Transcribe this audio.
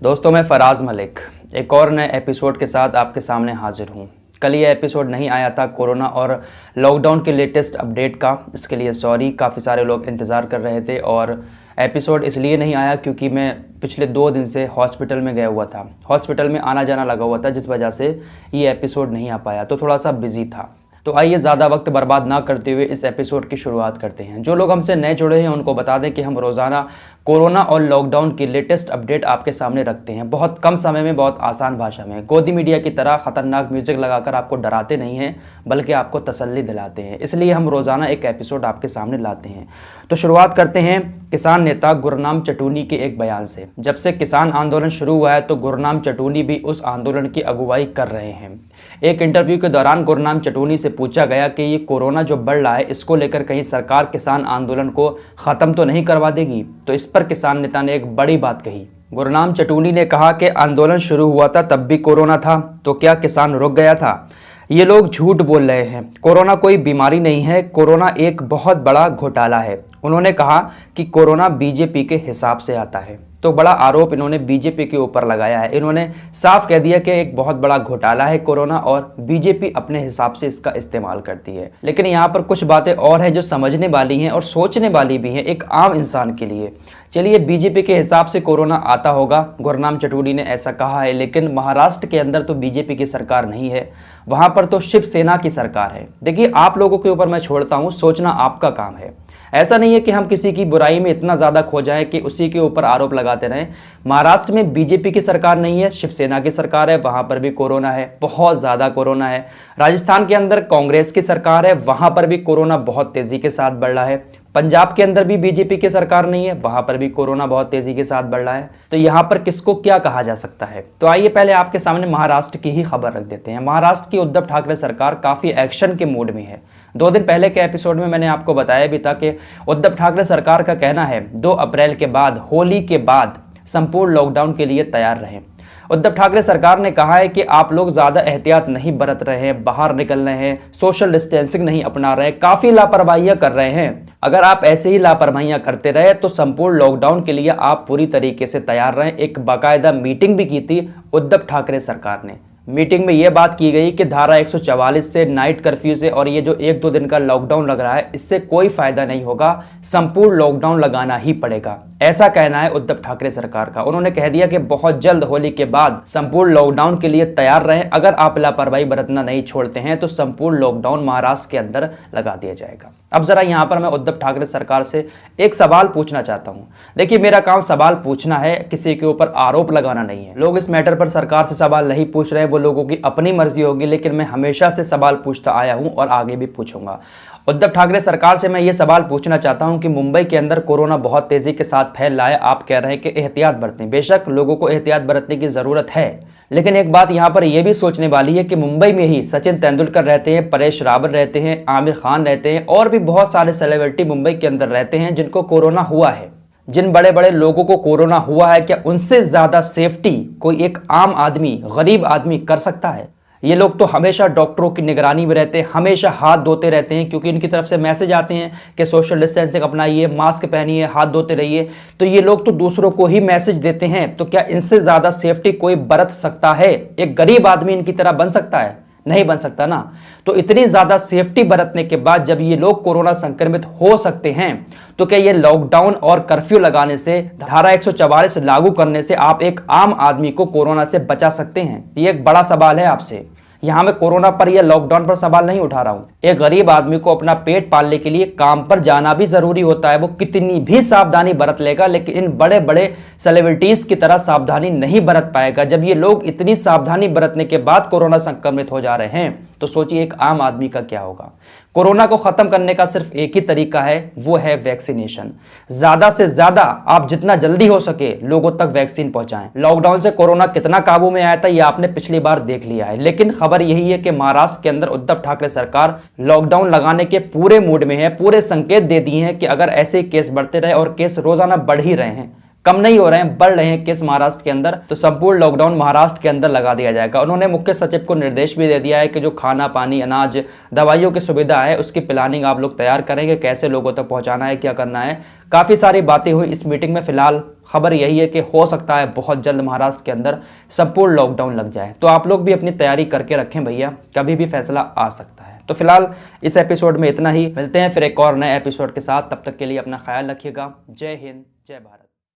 दोस्तों, मैं फराज मलिक एक और नए एपिसोड के साथ आपके सामने हाजिर हूँ। कल ये एपिसोड नहीं आया था कोरोना और लॉकडाउन के लेटेस्ट अपडेट का, इसके लिए सॉरी। काफ़ी सारे लोग इंतज़ार कर रहे थे और एपिसोड इसलिए नहीं आया क्योंकि मैं पिछले 2 दिन से हॉस्पिटल में गया हुआ था। हॉस्पिटल में आना जाना लगा हुआ था, जिस वजह से ये एपिसोड नहीं आ पाया, तो थोड़ा सा बिजी था। तो आइए ज़्यादा वक्त बर्बाद ना करते हुए इस एपिसोड की शुरुआत करते हैं। जो लोग हमसे नए जुड़े हैं उनको बता दें कि हम रोज़ाना कोरोना और लॉकडाउन की लेटेस्ट अपडेट आपके सामने रखते हैं, बहुत कम समय में, बहुत आसान भाषा में। गोदी मीडिया की तरह ख़तरनाक म्यूज़िक लगाकर आपको डराते नहीं हैं, बल्कि आपको तसल्ली दिलाते हैं। इसलिए हम रोज़ाना एक एपिसोड आपके सामने लाते हैं। तो शुरुआत करते हैं किसान नेता गुरनाम चटूनी के एक बयान से। जब से किसान आंदोलन शुरू हुआ है तो गुरनाम चटूनी भी उस आंदोलन की अगुवाई कर रहे हैं। एक इंटरव्यू के दौरान गुरनाम चटूनी से पूछा गया कि ये कोरोना जो बढ़ रहा है, इसको लेकर कहीं सरकार किसान आंदोलन को ख़त्म तो नहीं करवा देगी। तो इस पर किसान नेता ने एक बड़ी बात कही। गुरनाम चटूनी ने कहा कि आंदोलन शुरू हुआ था तब भी कोरोना था, तो क्या किसान रुक गया था? ये लोग झूठ बोल रहे हैं। कोरोना कोई बीमारी नहीं है, कोरोना एक बहुत बड़ा घोटाला है। उन्होंने कहा कि कोरोना बीजेपी के हिसाब से आता है, तो बड़ा आरोप इन्होंने बीजेपी के ऊपर लगाया है। इन्होंने साफ कह दिया कि एक बहुत बड़ा घोटाला है कोरोना और बीजेपी अपने हिसाब से इसका इस्तेमाल करती है। लेकिन यहाँ पर कुछ बातें और हैं जो समझने वाली हैं और सोचने वाली भी हैं एक आम इंसान के लिए। चलिए, बीजेपी के हिसाब से कोरोना आता होगा, गुरनाम चटूनी ने ऐसा कहा है, लेकिन महाराष्ट्र के अंदर तो बीजेपी की सरकार नहीं है, वहाँ पर तो शिवसेना की सरकार है। देखिए, आप लोगों के ऊपर मैं छोड़ता हूँ, सोचना आपका काम है। ऐसा नहीं है कि हम किसी की बुराई में इतना ज़्यादा खो जाएं कि उसी के ऊपर आरोप लगाते रहें। महाराष्ट्र में बीजेपी की सरकार नहीं है, शिवसेना की सरकार है, वहाँ पर भी कोरोना है, बहुत ज़्यादा कोरोना है। राजस्थान के अंदर कांग्रेस की सरकार है, वहाँ पर भी कोरोना बहुत तेज़ी के साथ बढ़ रहा है। पंजाब के अंदर भी बीजेपी की सरकार नहीं है, वहाँ पर भी कोरोना बहुत तेज़ी के साथ बढ़ रहा है। तो यहाँ पर किसको क्या कहा जा सकता है? तो आइए पहले आपके सामने महाराष्ट्र की ही खबर रख देते हैं। महाराष्ट्र की उद्धव ठाकरे सरकार काफ़ी एक्शन के मूड में है। 2 दिन पहले के एपिसोड में मैंने आपको बताया भी था कि उद्धव ठाकरे सरकार का कहना है 2 अप्रैल के बाद, होली के बाद संपूर्ण लॉकडाउन के लिए तैयार रहें। उद्धव ठाकरे सरकार ने कहा है कि आप लोग ज़्यादा एहतियात नहीं बरत रहे हैं, बाहर निकल रहे हैं, सोशल डिस्टेंसिंग नहीं अपना रहे हैं, काफ़ी लापरवाहियां कर रहे हैं। अगर आप ऐसे ही लापरवाहियां करते रहे तो संपूर्ण लॉकडाउन के लिए आप पूरी तरीके से तैयार रहें। एक बाकायदा मीटिंग भी की थी उद्धव ठाकरे सरकार ने। मीटिंग में यह बात की गई कि धारा 144 से, नाइट कर्फ्यू से और ये जो 1-2 दिन का लॉकडाउन लग रहा है, इससे कोई फायदा नहीं होगा, संपूर्ण लॉकडाउन लगाना ही पड़ेगा। ऐसा कहना है उद्धव ठाकरे सरकार का। उन्होंने कह दिया कि बहुत जल्द होली के बाद संपूर्ण लॉकडाउन के लिए तैयार रहें। अगर आप लापरवाही बरतना नहीं छोड़ते हैं तो संपूर्ण लॉकडाउन महाराष्ट्र के अंदर लगा दिया जाएगा। अब जरा यहाँ पर मैं उद्धव ठाकरे सरकार से एक सवाल पूछना चाहता हूँ। देखिए, मेरा काम सवाल पूछना है, किसी के ऊपर आरोप लगाना नहीं है। लोग इस मैटर पर सरकार से सवाल नहीं पूछ रहे हैं, वो लोगों की अपनी मर्जी होगी, लेकिन मैं हमेशा से सवाल पूछता आया हूँ और आगे भी पूछूंगा। उद्धव ठाकरे सरकार से मैं ये सवाल पूछना चाहता हूं कि मुंबई के अंदर कोरोना बहुत तेजी के साथ फैल रहा है, आप कह रहे हैं कि एहतियात बरतें। बेशक लोगों को एहतियात बरतने की ज़रूरत है, लेकिन एक बात यहाँ पर यह भी सोचने वाली है कि मुंबई में ही सचिन तेंदुलकर रहते हैं, परेश रावल रहते हैं, आमिर खान रहते हैं और भी बहुत सारे सेलिब्रिटी मुंबई के अंदर रहते हैं जिनको कोरोना हुआ है। जिन बड़े बड़े लोगों को कोरोना हुआ है, क्या उनसे ज़्यादा सेफ्टी कोई एक आम आदमी, गरीब आदमी कर सकता है? ये लोग तो हमेशा डॉक्टरों की निगरानी में रहते हैं, हमेशा हाथ धोते रहते हैं, क्योंकि इनकी तरफ से मैसेज आते हैं कि सोशल डिस्टेंसिंग अपनाइए, मास्क पहनिए, हाथ धोते रहिए। तो ये लोग तो दूसरों को ही मैसेज देते हैं, तो क्या इनसे ज़्यादा सेफ्टी कोई बरत सकता है? एक गरीब आदमी इनकी तरह बन सकता है? नहीं बन सकता ना। तो इतनी ज़्यादा सेफ्टी बरतने के बाद जब ये लोग कोरोना संक्रमित हो सकते हैं, तो क्या ये लॉकडाउन और कर्फ्यू लगाने से, धारा 144 लागू करने से आप एक आम आदमी को कोरोना से बचा सकते हैं? ये एक बड़ा सवाल है आपसे। यहाँ मैं कोरोना पर या लॉकडाउन पर सवाल नहीं उठा रहा हूँ। एक गरीब आदमी को अपना पेट पालने के लिए काम पर जाना भी जरूरी होता है। वो कितनी भी सावधानी बरत लेगा, लेकिन इन बड़े बड़े सेलिब्रिटीज की तरह सावधानी नहीं बरत पाएगा। जब ये लोग इतनी सावधानी बरतने के बाद कोरोना संक्रमित हो जा रहे हैं, तो सोचिए एक आम आदमी का क्या होगा। कोरोना को खत्म करने का सिर्फ एक ही तरीका है, वो है वैक्सीनेशन। ज्यादा से ज्यादा आप जितना जल्दी हो सके लोगों तक वैक्सीन पहुंचाएं। लॉकडाउन से कोरोना कितना काबू में आया था ये आपने पिछली बार देख लिया है, लेकिन खबर यही है कि महाराष्ट्र के अंदर उद्धव ठाकरे सरकार लॉकडाउन लगाने के पूरे मूड में है। पूरे संकेत दे दिए हैं कि अगर ऐसे केस बढ़ते रहे, और केस रोजाना बढ़ ही रहे हैं, कम नहीं हो रहे हैं, बढ़ रहे हैं केस महाराष्ट्र के अंदर, तो संपूर्ण लॉकडाउन महाराष्ट्र के अंदर लगा दिया जाएगा। उन्होंने मुख्य सचिव को निर्देश भी दे दिया है कि जो खाना पानी अनाज दवाइयों की सुविधा है उसकी प्लानिंग आप लोग तैयार करेंगे, कैसे लोगों तक पहुंचाना है, क्या करना है। काफ़ी सारी बातें हुई इस मीटिंग में। फिलहाल खबर यही है कि हो सकता है बहुत जल्द महाराष्ट्र के अंदर संपूर्ण लॉकडाउन लग जाए, तो आप लोग भी अपनी तैयारी करके रखें भैया, कभी भी फैसला आ सकता है। तो फिलहाल इस एपिसोड में इतना ही, मिलते हैं फिर एक और नए एपिसोड के साथ। तब तक के लिए अपना ख्याल रखिएगा। जय हिंद, जय भारत।